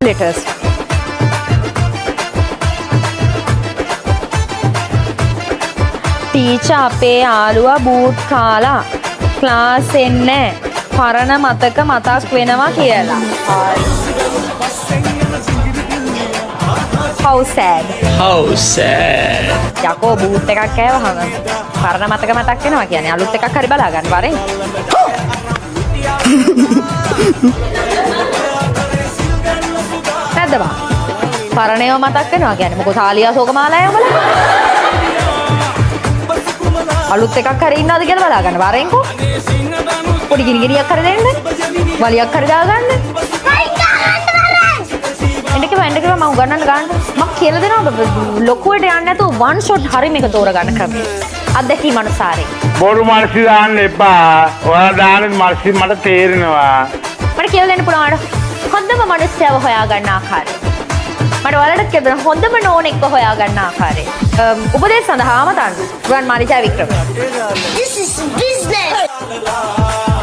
letters. Teacher අපේ යාළුවා boot කාලා ක්ලාස් එන්නේ පරණ මතක මතක් වෙනවා කියලා. How sad. How sad. යකෝ බූට් එකක් කෑවහම පරණ මතක මතක් වෙනවා කියන්නේ අලුත් එකක් හරි බලා ගන්න වරෙන්. නැද්ද බා? පරණේව මතක් වෙනවා කියන්නේ මොකෝ තාලියා සෝකමාලය උඹලා? අලුත් එකක් හරි ඉන්නවද කියලා බලා ගන්න වරෙන්කෝ. පොඩි ගිනිගිනියක් හරි දෙන්න. වලියක් හරි දාගන්න. එන්නකම මම උගන්නන්න ගන්න. මම කියලා දෙනවා ලොකුවට යන්නේ නැතුව one shot හරි මේක තෝරගන්න ක්‍රමය. අත්දැකීම අනුසාරයෙන්. බොරු මානසි දාන්න එපා. ඔයාලා දාන මානසි මට තේරෙනවා. මට කියලා දෙන්න පුළුවන් හොඳම මනුස්සයව හොයාගන්න ආකාරය. මට ඔයාලට කියන්න හොඳම නෝනෙක්ව හොයාගන්න ආකාරය. උපදේශ සඳහා අමතන්න. ගුවන් මාලිකා වික්‍රම. This is business.